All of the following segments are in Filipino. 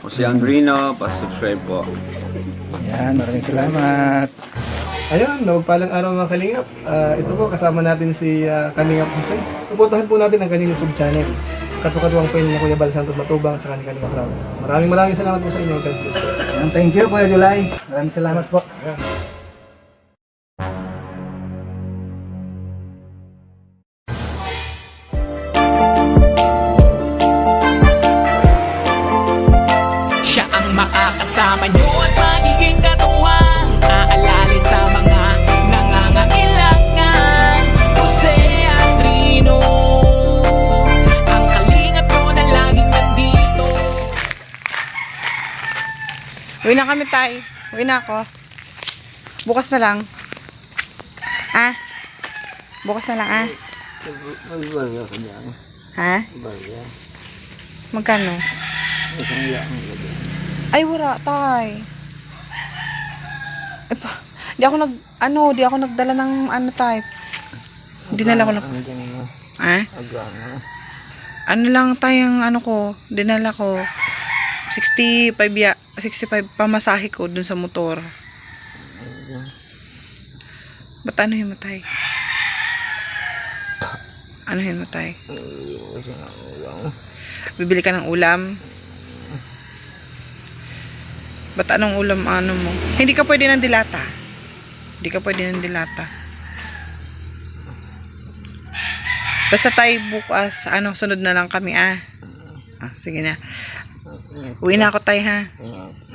Si Andrino, pa-subscribe po. Yan, maraming salamat. Ayun, nagpalang araw mga Kalingap. Ito po, kasama natin si Kalingap Jose. Suportahan po natin ang kanyang YouTube channel. Katukatuwang po yun ni Kuya Bal Santos Matubang sa kanyang Kalingap Round. Maraming salamat po sa inyo. God bless. Yan, thank you, Kuya July. Maraming salamat po. Siya ang makakasama nyo at magiging katuwang aalali sa mga nangangailangan. Jose Andrino, ang kalingap nyo na laging nandito. Uwi na kami, tay. Uwi na ako. Bukas na lang. Ah? Bukas na lang, ah? Magbalya ka dyan. Ha? Balya. Magkano? Isang lang ka dyan. Ay, wala, tay. Di ako nagdala ng tay. Dinala ko lang. Ang dyan mo. Ah? Agama. Ano lang tayong ko, dinala ko 65 pamasahe ko dun sa motor. Ba't anuhin mo, tay? Anuhin mo, tay? Bibili ka ng ulam? Ba't anong ulam mo? Hindi ka pwede ng dilata. Hindi ka pwede ng dilata. Basta tayo bukas, sunod na lang kami, sige na. Uwi na ako, tay, ha?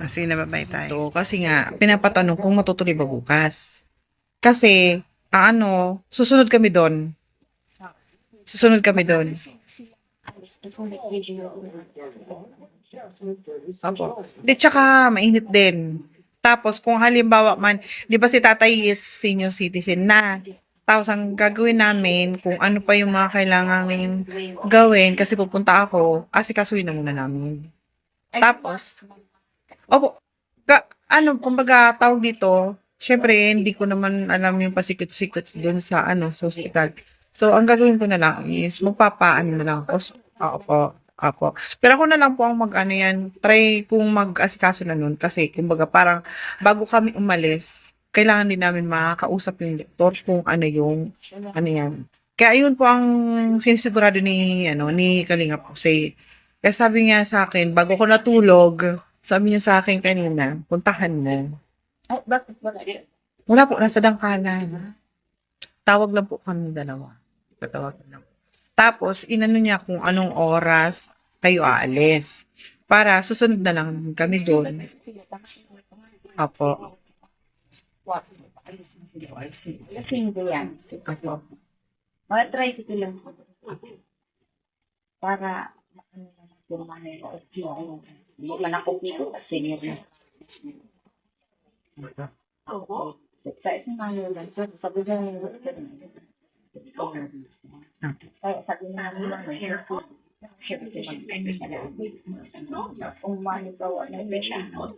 Sige na, bye-bye, tay. So, kasi nga, pinapatanong kung matutuloy ba bukas. Kasi, susunod kami doon. Susunod kami doon. Opo. Di, tsaka mainit din. Tapos, kung halimbawa man, di ba si tatay is senior citizen na. Tapos, ang gagawin namin, kung ano pa yung mga kailangan gawin, kasi pupunta ako, asikasuhin na muna namin. Tapos, opo, kumbaga, tawag dito, syempre, hindi ko naman alam yung pasikot-sikot doon sa, sa hospital. So, ang gagawin ko na lang is, magpapaano na lang ako. Opo. Pero ako na lang po ang try kung mag-asikaso na nun. Kasi, kumbaga, parang, bago kami umalis, kailangan din namin makakausap yung doktor kung yan. Kaya, yun po ang sinisigurado ni Kalingap Jose. Kaya sabi niya sa akin, bago ko natulog, sabi niya sa akin kanina, puntahan na. Oh, bakit wala siya? Wala po, nasa dangkalan. Tawag lang po kami dalawa. Tatawag lang. Tapos, inano niya kung anong oras kayo aalis. Para susunod na lang kami doon. Apo. Lasing ko yan. Apo. Mga tricycle lang po. Para yung Manila. Hindi man ako pito kasi senior na. Oo. Kaya si Manila lang. Sabi niya kaya sabi niya lang may hair food. Siyempre mag-ano sa loob. Kung manigawa na yun siya. Tawa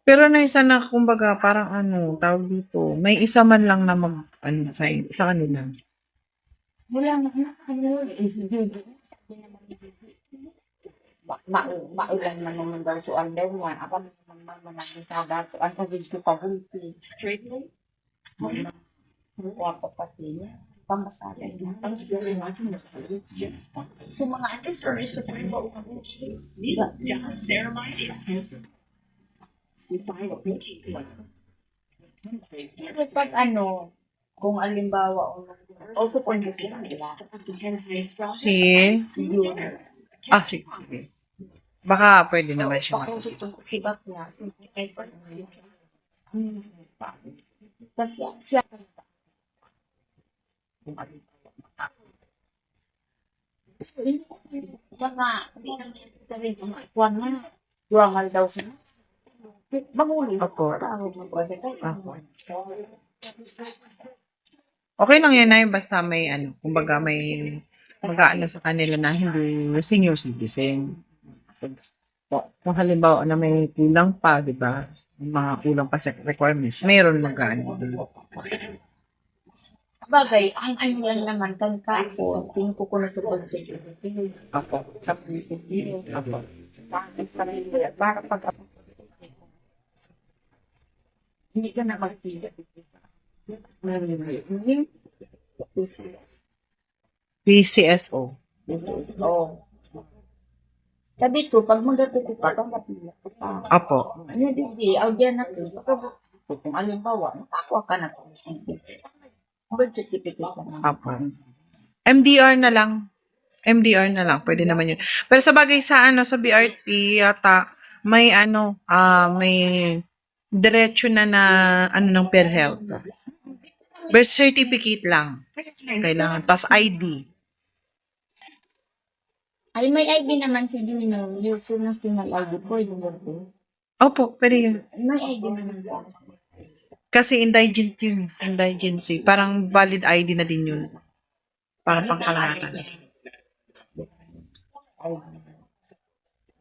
Pero na isa na, kumbaga, parang tawag dito, may isa man lang na sa kanila. wala na. Is good. Maulan man naman daw so under one. Ako naman managin sa dato. Ang pagiging pagulpi. Straightly? Wala pa pati niya. Pamasada niya. So mga atis or ito sa pag kung alimbawa also for the Si? Junior. Sige. Baka pwede naman siya. Feedback niya. Tapos siya. Siya nga. Kuwan nga. Durangal daw siya. Mangulit. Opo. Tawag mo po siya. Opo. Okay lang yan, Nay, basta may kumbaga may mag-aano sa kanila na hindi senior citizen. Kung halimbawa na may kulang pa, di ba? Mga kulang pa sa requirements, mayroon mag-aano. Bagay, ang ano lang naman, kang kaso, tingin ko na sa budget. Apo. Apo. Para pag hindi ka na magpili. PCSO. This is all. Sabi ko, pag magatuto ka, pag mapila ko pa. Apo. Ano di, audyan na ko. Kung alimbawa, nakakuha ka na kung birth certificate lang. Apo. MDR na lang. MDR na lang. Pwede naman yun. Pero sa bagay sa sa BRT, yata, may may diretso na ng PhilHealth. Birth certificate lang. Kailangan. Tapos ID. Ay, may ID naman si Juno. Yung national ID po, yung po. Opo, pwede yun. May ID naman po. Kasi indigent yun. Indigency. Parang valid ID na din yun. Para pangkalahatan.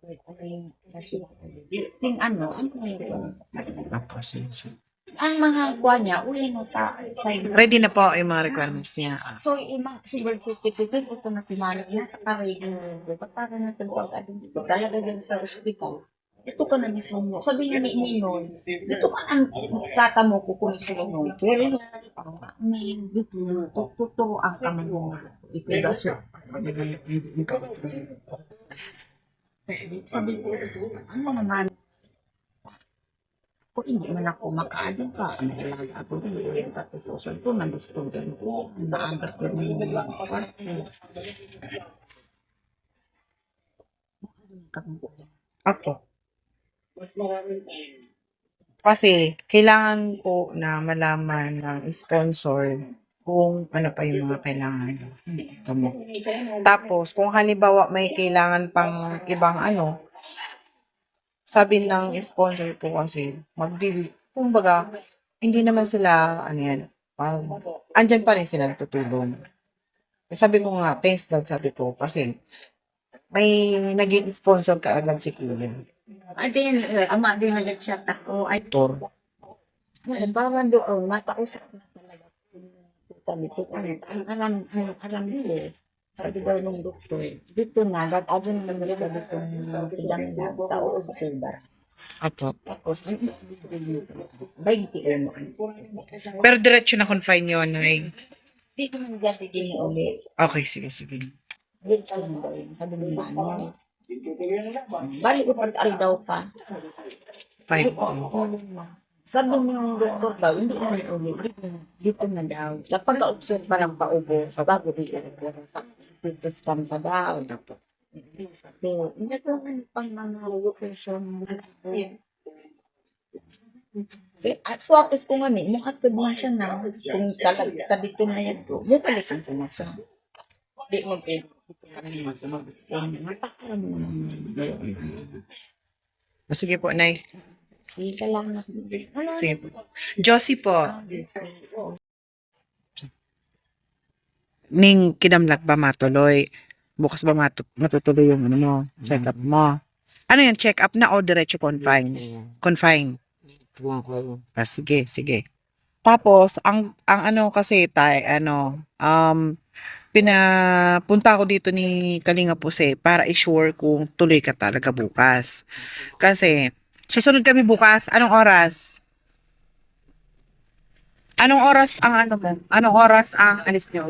Ano yun? Ang mga kuha niya, uwi na sa side. Ready na po yung mga requirements niya. So, imang si birth certificate, ito na timalag na sa karayong para natin pag-adun talaga din sa hospital. Dito ka na mismo mo. Sabi niya ni Minon, dito ka na tatamo ko kung sila mo. Pero may dito, tuturuan ka man mo. Ipigaso. Sabi ko, ano naman, kung hindi man ako makaadun pa, nailaga ako rin. Tapos social ko, nandistudent ko, naanggap ko rin yung mga Apo. Kasi, kailangan po na malaman ng sponsor kung ano pa yung mga kailangan. Tapos, kung halimbawa may kailangan pang ibang sabi ng sponsor po kasi, kumbaga, hindi naman sila, andyan pa rin sila natutulong. Sabi ko nga, thanks God, sabi ko, kasi may naging sponsor ka agad si Kuya. Adin, ama din nag-chat ako, ay Tor. parang doon, matausap na talaga. Sabi ko, ang alam ko, sabi daw ng doktor, dito na, gag-ado na naglaga dito ng tidang na tao sa silver. Apo. Tapos, ang isipin mo, 21. Pero diretso na confine yun, ay. Di ko man dyan din ulit. Okay, sige, sige. Dito lang daw yun, sabi ng nanay. Balik ko pag-aldaw pa. 5. Sabi ng doktor daw, hindi ko na ulit. Dito na daw. Kapag ka-observe parang paubo, bago dito. Tapos pa daw. So, hindi ko man pang mga location. Swatis ko nga muhatid mo siya na. Kung talaga dito na yan ko, may palitan sa nasa. Di mo pwede. Matakaran mo naman. Sige po, Nay. Ika lang. Sige po. Josie po. Ning kinamlak ba matuloy? Bukas ba matutuloy yung check-up mo? Ano yan, check-up na o diretso confine? Confine. Sige, sige. Tapos, ang kasi pinapunta ko dito ni Kalinga Puse para i-sure kung tuloy ka talaga bukas. Kasi, susunod kami bukas. Anong oras? Anong oras ang mo? Anong oras ang alis niyo?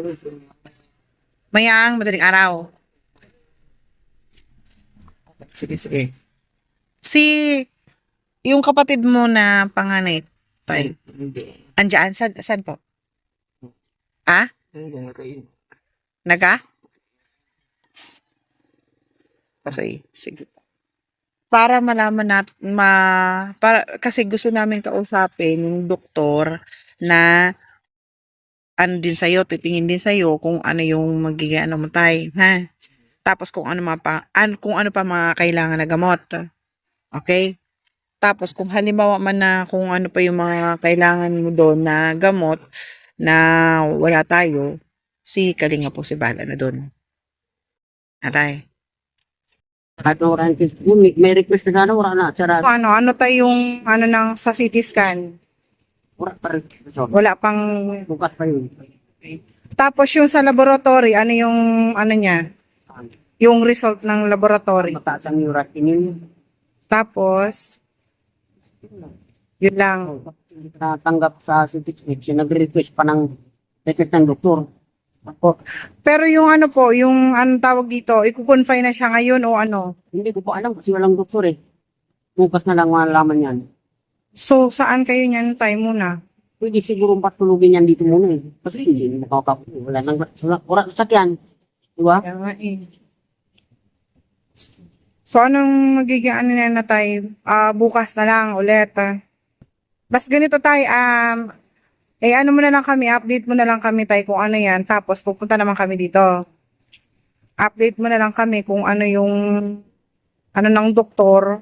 Mayang, madaling araw. Sige, sige. Yung kapatid mo na panganay, tayo. Andiyan, saan po? Ah? Naga? Okay, sige. Para malaman kasi gusto namin kausapin yung doktor na din sa'yo, titingin din sa'yo kung ano yung magiging mo tayo, ha? Tapos kung ano pa mga kailangan na gamot. Okay? Tapos kung halimbawa man na kung ano pa yung mga kailangan mo doon na gamot na wala tayo, si Kalinga po si bahala na doon. Atay. May request na sana, wala na. Sarado. Ano tayong sa CT scan? Wala pa rin. Wala pang Bukas pa yun. Tapos yung sa laboratory, ano yung ano niya? Yung result ng laboratory. Mataas ang uratin Tapos, yun lang. Natanggap sa certificate. Siya nag-request pa ng request ng doktor. Ako, Pero yung ano po, yung anong tawag dito, i-confine na siya ngayon o ano? hindi ko pa alam kasi walang doktor eh. Bukas na lang malalaman yan. So, saan kayo niyan tayo muna? Pwede siguro patulugin yan dito muna eh. Kasi hindi makakapo. Wala nang wala sakyan. Di ba? Kaya nga eh. So, anong magiging ano na tayo? Bukas na lang ulit. Bas ganito tayo, ano mo na lang kami, update mo na lang kami tayo kung ano yan. Tapos, pupunta naman kami dito. Update mo na lang kami kung ano yung, ano ng doktor,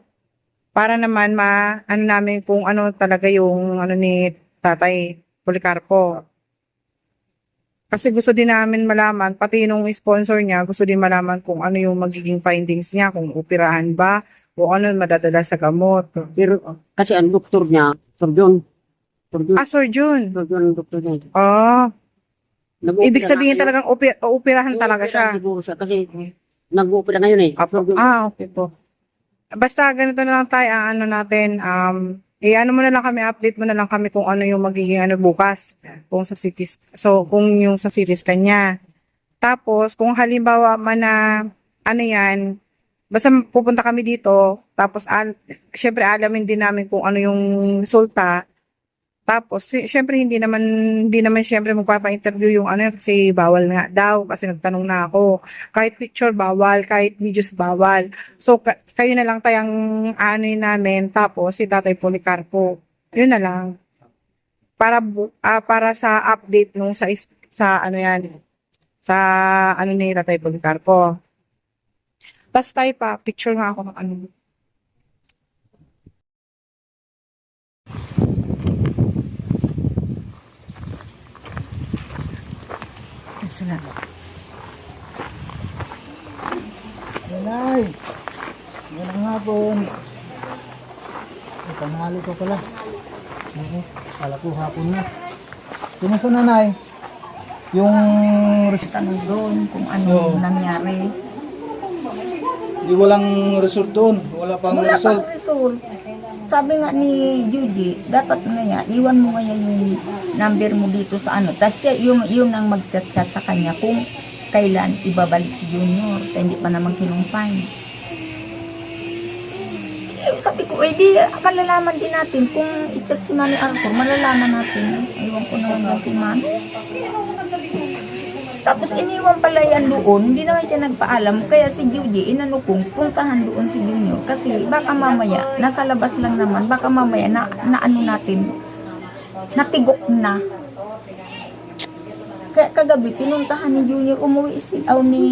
para naman ano namin kung ano talaga yung, ano ni Tatay Policarpo. Kasi gusto din namin malaman, pati nung sponsor niya, gusto din malaman kung ano yung magiging findings niya, kung operahan ba, o ano madadala sa gamot. Pero kasi ang doktor niya, surgeon. Surgeon. Sir Jun. Surgeon ang doktor niya. Ibig Nag-opera sabihin na- talagang operahan talaga Nag-opera siya. Siguro siya kasi nag-opera ngayon eh. Surgeon. Okay po. Basta ganito na lang tayo, ang ano natin, ano mo na lang kami, update mo na lang kami kung ano yung magiging ano bukas. Kung sa cities, so kung yung sa cities kanya. Tapos, kung halimbawa man na, ano yan, basta pupunta kami dito, tapos, syempre alamin din namin kung ano yung resulta. Tapos, syempre hindi naman syempre magpapa-interview yung ano kasi bawal nga daw kasi nagtanong na ako. Kahit picture bawal, kahit videos bawal. So, kayo na lang tayang ano namin, tapos si Tatay Policarpo. Yun na lang. Para sa update nung sa ano yan, sa ano ni Tatay Policarpo. Tapos tayo pa, picture nga ako ng ano. Sila. Nanay, magandang hapon. Tanghali ko pala. Kala ko hapon na. Kumusta nanay? Yung Tanong doon kung ano nangyari. di walang result doon. Wala pang Wala result. pang result. Sabi nga ni Judy, dapat nga iwan mo nga yung number mo dito sa ano. Tapos yung ang mag-chat-chat sa kanya kung kailan ibabalik si Junior. Kaya hindi pa naman kinumpine. Sabi ko, di kalalaman din natin kung i-chat si Manny Arthur, malalaman natin. Aywan ko naman na si Manny. Tapos iniwan pala yan doon, hindi naman siya nagpaalam. Kaya si Judy, inano kong puntahan doon si Junior. Kasi baka mamaya, nasa labas lang naman, baka mamaya na ano natin, natigok na. Kaya kagabi, pinuntahan ni Junior, umuwi ni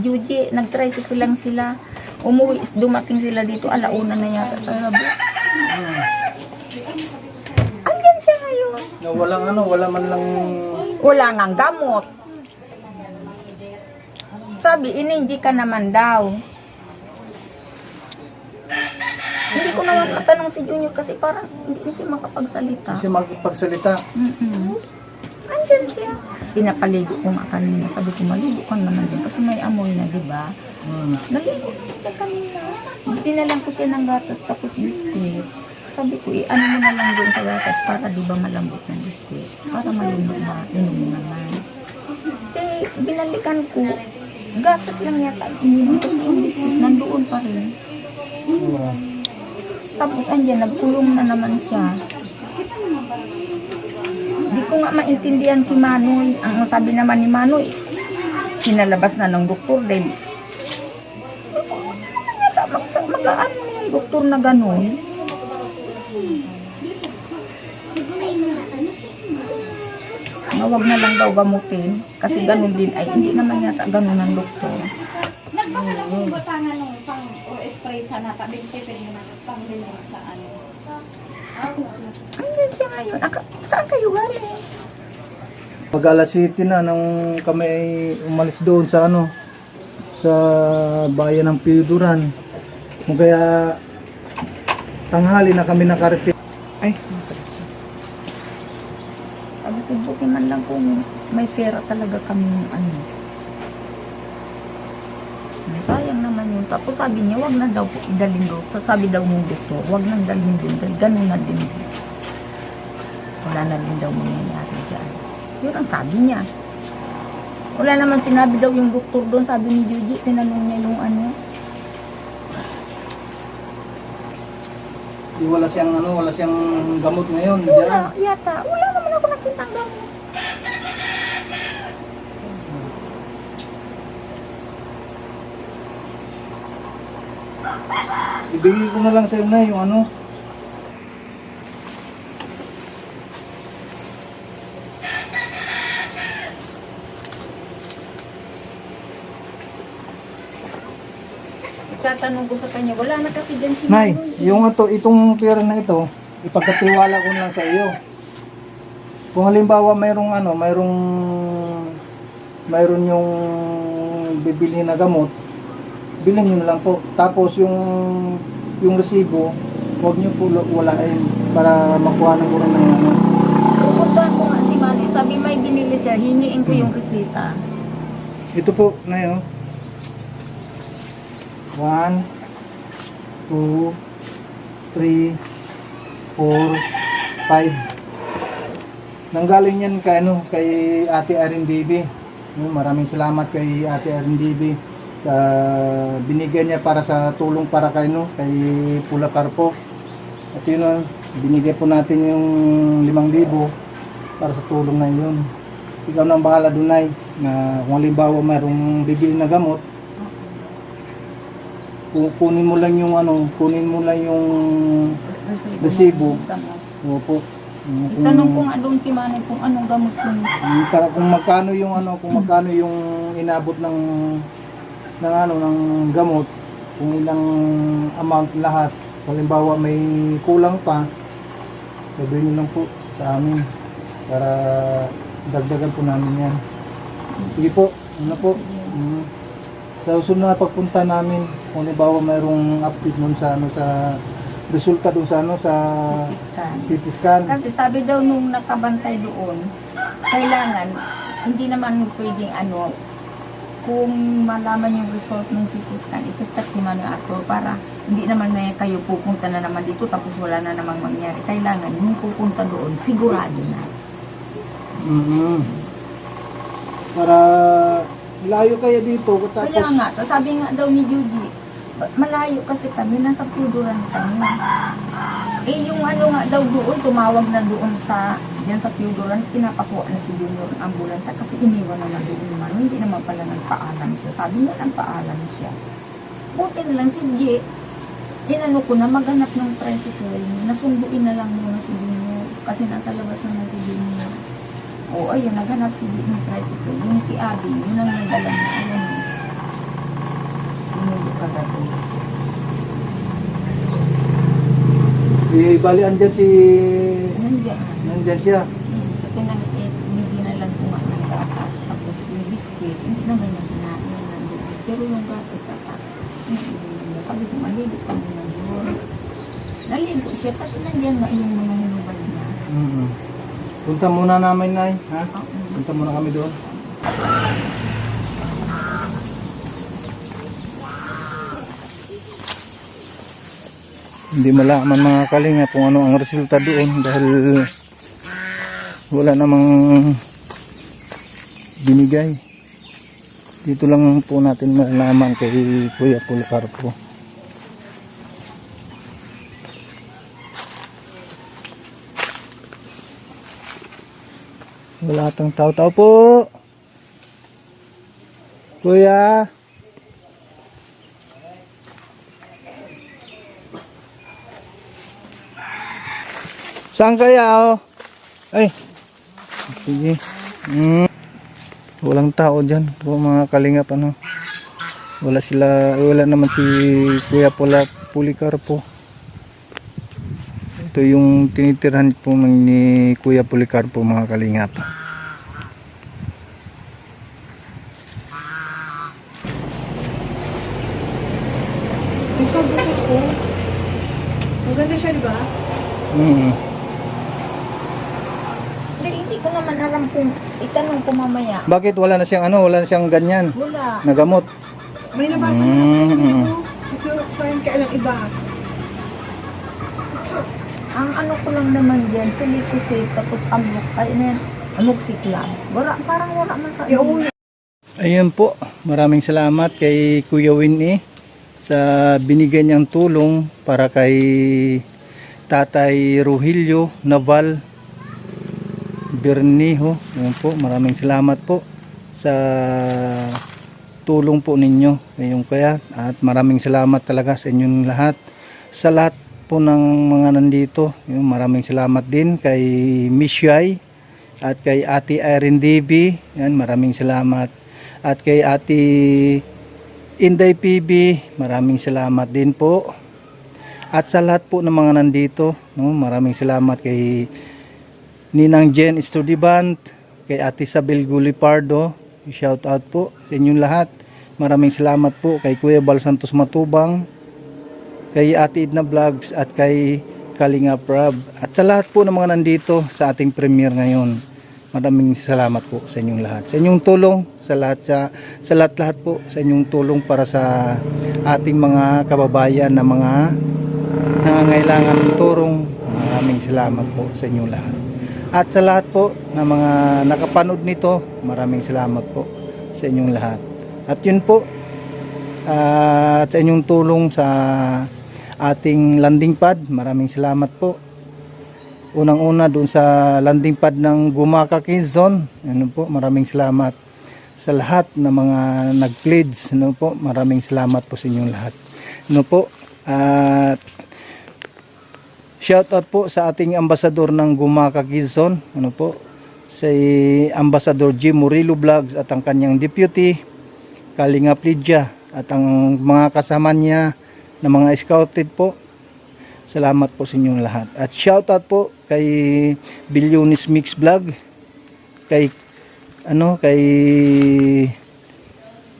Judy, nag-tricycle lang sila. Umuwi, dumating sila dito, alauna na yata sa gabi. Andyan siya ngayon. Na wala man lang. Wala ngang gamot. Sabi, ininji ka naman daw. Hindi ko naman matanong si Junior kasi parang hindi siya makapagsalita. Kasi magpagsalita. Andyan siya. Pinapaligo ko nga kanina. Sabi ko, maligo ka naman din kasi may amoy na, di ba? Naligo siya kanina. Dinalang ko siya ng gatas tapos biscuit. Sabi ko, ano mo na lang doon sa gatas para di ba malambot na biscuit. Para malambot na inom mo naman. Binalikan ko. Gatas lang yata. Ininom ko yung biscuit. Nandoon pa rin. Tapos andyan, nagkulong na naman siya. Di ko nga maintindihan si Manoy. Ang sabi naman ni Manoy, sinalabas na ng doktor din. Mag-ano yung doktor na gano'n? Na wag na lang daw gamutin. Kasi gano'n din ay hindi naman yata gano'n ng doktor. Andyan siya ngayon. Saan kayo galing? Mag alas 7 na nung kami ay umalis doon sa sa bayan ng Piduran. Kaya tanghali na kami nakarating. Ay, Sabi ko, buti man man lang kung may pera talaga kami ano. Sayang naman yun. Tapos sabi niya, wag na daw po idalhin doon. Sabi daw ng doktor, wag nang dalhin doon. Dahil ganun na din. Wala na din daw mangyayari dyan. Yun ang sabi niya. Wala naman sinabi daw yung doktor doon. Sabi ni Gigi, tinanong niya yung ano. Wala siyang gamot ngayon. Wala, Diyan. yata. Wala naman ako nakitang gamot. Ibigay ko na lang sa iyo na yung ano. Itatanong ko sa kanya, wala na kasi dyan si Nay, Manoy. yung itong pera na ito, ipagkatiwala ko na lang sa iyo. Kung halimbawa mayroong yung bibili na gamot, bilhin niyo na lang po. Tapos yung resibo, huwag niyo po walain para makuha ng kuran ng ano. Pupuntahan ko nga si Manoy. Sabi may binili siya, hingiin ko yung resita. Ito po, Nay, oh. 1, 2, 3, 4, 5. Nanggaling yan kay Ate Erin Baby. Maraming salamat kay Ate Erin Baby sa binigyan niya para sa tulong para kay Pula Carpo. At yun, binigay po natin yung 5,000 para sa tulong na yun. Ikaw na ang bahala doon, Nay, na kung halimbawa mayroong bibili na gamot, kunin mo lang yung resibo. Opo. Itanong ko nga doon kay Manoy kung anong gamot yun. Para kung magkano yung inabot ng gamot, kung ilang amount lahat. Halimbawa may kulang pa, sabihin niyo lang po sa amin para dagdagan po namin yan. Sige po, ano po. Sa susunod na pagpunta namin, kung halimbawa mayroong update nun sa resulta doon sa CT scan. Kasi sabi daw nung nakabantay doon, kailangan, hindi naman pwedeng kung malaman yung result ng CT scan, i-chat si Manoy Arthur para hindi naman na kayo pupunta na naman dito tapos wala na namang mangyari. Kailangan yung pupunta doon, sigurado na. Para layo kayo dito. Tapos, Kaya nga, sabi nga daw ni Judy, malayo kasi kami, nasa Puduran kami. Yung nga daw doon, tumawag na doon dyan sa Puduran, pinapakuha na si Junior ang ambulansya kasi iniwan naman doon naman. Hindi naman pala nagpaalam siya. Sabi niya nagpaalam siya. Buti na lang si G, inano ko na maghanap ng tricycle. Nasunduin na lang muna si Junior kasi nasa labas naman si Junior. O ayun, naghanap si G ng tricycle. Yung Kiabi, yun ang nagdala niya. Ayan yun. Sinundo kagabi. bali andyan nandyan siya. Kasi bigyan na lang ko nga ng gatas. Tapos yung biscuit, hindi naman niya kinain nandun. Pero yung gatas, sabi ko, malilit ka muna doon. Naligo siya, kasi nandiyan nga yung mga hinuban niya. Punta muna namin, Nay. Ha? Punta muna kami doon. Hindi malaman mga kalinga kung ano ang resulta doon dahil wala namang binigay. Dito lang po natin malalaman kay Kuya Pula Carpo. Wala tang tao-tao po. Kuya. Saan kaya, oh? Ay. Sige. Walang tao dyan. Mga kalingap, wala naman si Kuya Policarpo. Ito yung tinitirhan po ni Kuya Policarpo, mga kalingap. Isa buko ko. Maganda siya, di ba? Hindi ko naman naman alam kung itanong ko mamaya. Bakit wala na siyang wala na siyang ganyan Wala. na gamot? May nabasa na ako sa inyo dito. Si Chloroxine, kailang iba. Ang ano ko lang naman dyan, silicosate, tapos amok, ay na yan, amoxicillin. Wala, parang wala man sa iyo. Ayun po, maraming salamat kay Kuya Winnie sa binigay niyang tulong para kay Tatay Rogelio Naval Bernijo. Ayun po, maraming salamat po sa tulong po ninyo ngayong kaya, at maraming salamat talaga sa inyong lahat, sa lahat po ng mga nandito. Ayun, maraming salamat din kay Miss Yai at kay Ate Irene DB. Yan, maraming salamat. At kay Ate Inday PB, maraming salamat din po. At sa lahat po ng mga nandito, no, maraming salamat kay Ninang Jen Estudibant, kay Ate Isabel Gulipardo, shout out po sa inyong lahat. Maraming salamat po kay Kuya Bal Santos Matubang, kay Ate Edna Vlogs at kay Kalinga Prab. At sa lahat po ng mga nandito sa ating premiere ngayon, maraming salamat po sa inyong lahat. Sa inyong tulong, sa lahat po, sa inyong tulong para sa ating mga kababayan na mga nangangailangan ng tulong. Maraming salamat po sa inyong lahat. At sa lahat po na mga nakapanood nito, maraming salamat po sa inyong lahat. At yun po, at sa inyong tulong sa ating landing pad, maraming salamat po. Unang-una doon sa landing pad ng Gumaka Quezon, ano po, maraming salamat sa lahat ng mga nag-pledge, ano po, maraming salamat po sa inyong lahat. Ano po, at shout out po sa ating ambasador ng Gumaka Quezon, ano po, si Ambassador Jim Murillo Vlogs at ang kanyang deputy Kalinga Plidya at ang mga kasama niya na mga scouted po. Salamat po sa inyong lahat. At shout out po kay Billionis Mix Vlog, kay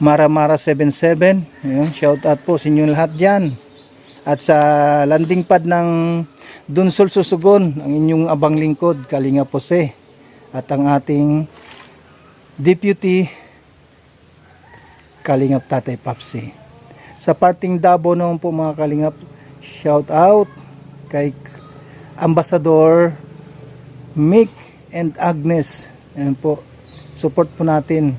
Mara 77. Ayun, shout out po sa inyong lahat diyan. At sa landing pad ng Dunsol Susugon, ang inyong abang lingkod, Kalinga Pose, at ang ating deputy Kalingap Tatay Papsi. Sa parting Davao naman po mga Kalingap, shout out kay Ambassador Mick and Agnes. Ayan po, support po natin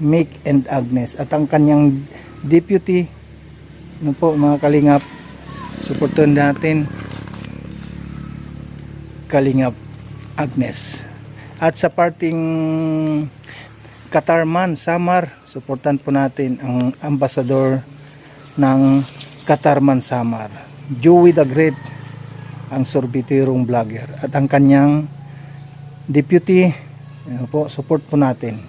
Mick and Agnes at ang kanyang deputy, ano po mga Kalingap, supportan natin Kalingap Agnes. At sa parting Katarman Samar, supportan po natin ang ambassador ng Katarman Samar, Joey the Great, ang sorbitirong vlogger, at ang kanyang deputy, ano po, support po natin.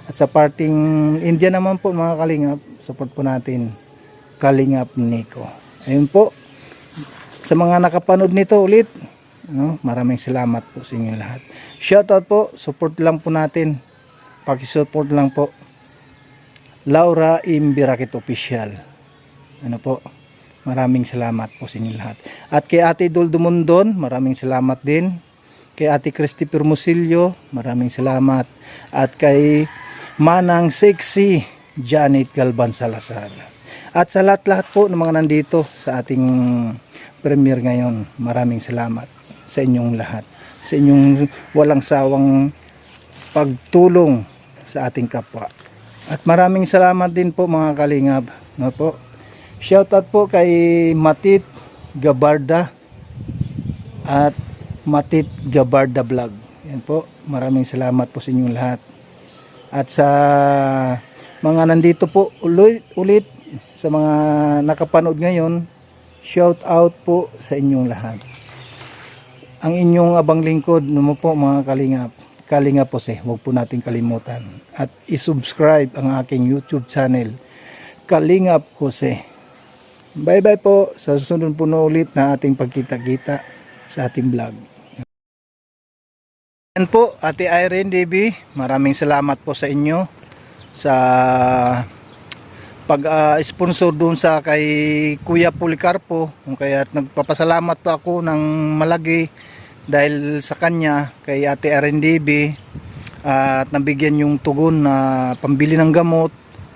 At sa parting India naman po mga Kalingap, support po natin Kalingap Nico. Ayun po, sa mga nakapanood nito ulit, no, maraming salamat po sa inyo lahat. Shoutout po, support lang po natin, pakisupport lang po Laura Imbirakit Official. Ano po, maraming salamat po sa inyo lahat. At kay Ate Dul Dumondon, maraming salamat din. Kay Ate Christy Permosilio, maraming salamat. At kay Manang Sexy Janet Galban Salazar. At sa lahat-lahat po ng mga nandito sa ating premiere ngayon, maraming salamat sa inyong lahat. Sa inyong walang sawang pagtulong sa ating kapwa. At maraming salamat din po mga Kalingap. No po. Shoutout po kay Matit Gabarda at Matit Gabarda Vlog. Yan po, maraming salamat po sa inyong lahat. At sa mga nandito po ulit sa mga nakapanood ngayon, shout out po sa inyong lahat. Ang inyong abang lingkod mo po mga Kalingap, Kalinga Pose, huwag po natin kalimutan. At isubscribe ang aking YouTube channel, Kalinga Pose. Bye bye po, sa susunod po na ulit na ating pagkita-kita sa ating vlog. Yan po, Ate Irene DB, maraming salamat po sa inyo sa pag-sponsor doon sa kay Kuya Policarpo. Kaya nagpapasalamat po ako ng malagi dahil sa kanya, kay Ate RNDB, at nabigyan yung tugon na pambili ng gamot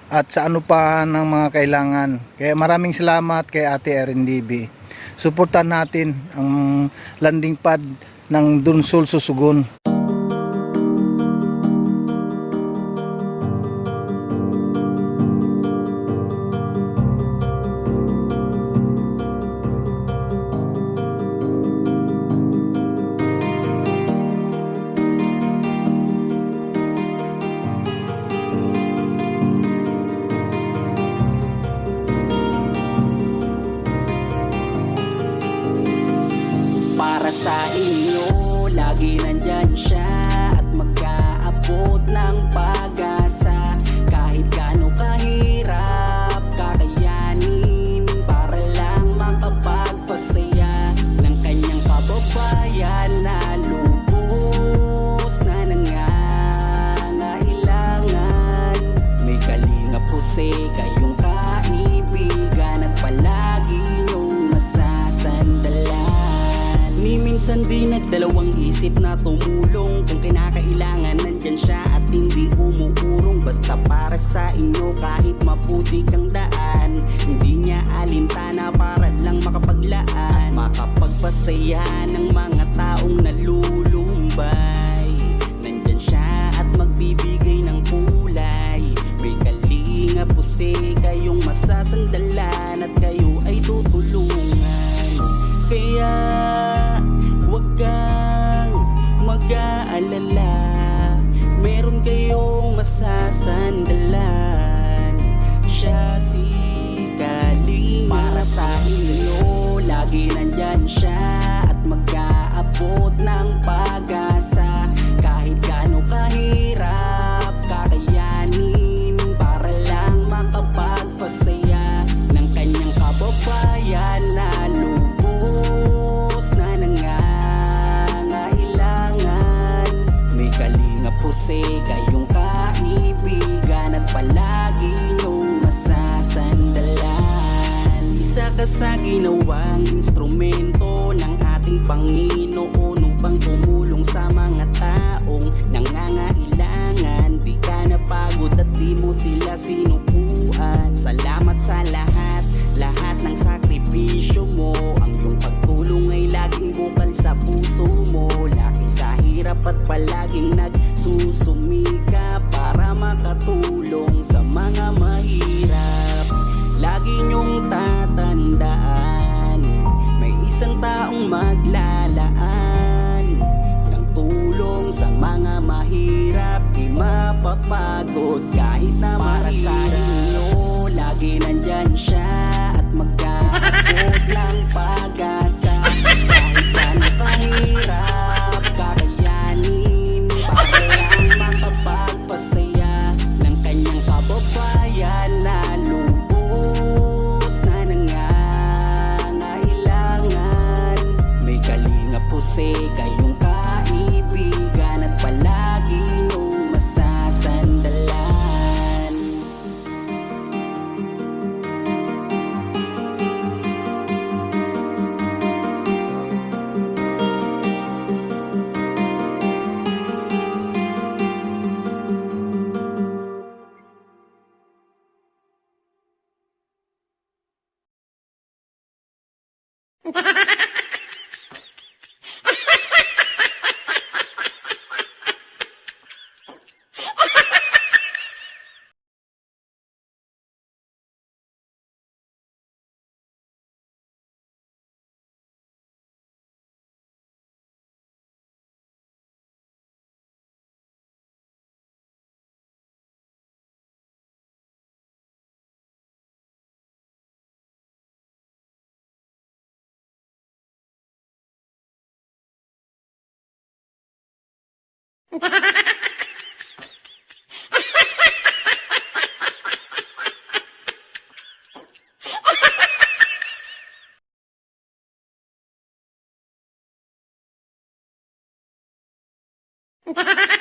at sa ano pa ng mga kailangan. Kaya maraming salamat kay Ate RNDB. Suportahan natin ang landing pad ng Dunsol Susugon. Para sa inyo, lagi nandyan siya at mag-aabot ng pag-asa. Kahit gaano kahirap, kakayanin para lang makapagpasaya ng kanyang kababayan na lubos na nangangailangan. May Kalingap Jose, kayong kaibigan at palagi niyong masasandalan. Ni minsan di nagdalawang isip na tumulong. Kung kinakailangan nandyan siya at hindi umuurong. Basta para sa inyo kahit maputik ang daan, hindi niya alintana para lang makapaglaan, makapagpasaya ng mga taong nalulumbay. Nandyan siya at magbibigay ng kulay. May Kalingap Jose, kayong masasandalan at kayo ay tutulungan. Kaya huwag kang mag-aalala, meron kayong masasandalan. Siya si Kalingap. Para sa inyo, lagi nandyan siya at mag-aabot ng pag-asa. Kahit gaano kahirap, kakayanin para lang makapagpasaya ng kanyang kababayan na lubos na nangangailangan. May Kalingap Jose, kayong kaibigan at palagi niyong masasandalan. Isa ka sa ginawang instrumento ng ating Panginoon upang tumulong sa mga taong nangangailangan. Di ka napagod at di mo sila sinukuan. Salamat sa lahat ng sakripisyo mo. Ang iyong pagtulong ay laging bukal sa puso mo. Laki sa hirap at palaging nagsusumika para makatulong sa mga mahirap. Lagi niyong tatandaan, may isang taong maglalaan ng tulong sa mga mahirap. Di mapapagod kahit na para sa inyo, lagi nandyan siya at mag-aabot ng pag-asa. Kahit gaano kahirap, kakayanin para lang makapagpasaya ng kanyang kababayan na lubos na nangangailangan. May Kalingap Jose, kayong kaibigan at palagi niyong masasandalan. Ha ha ha!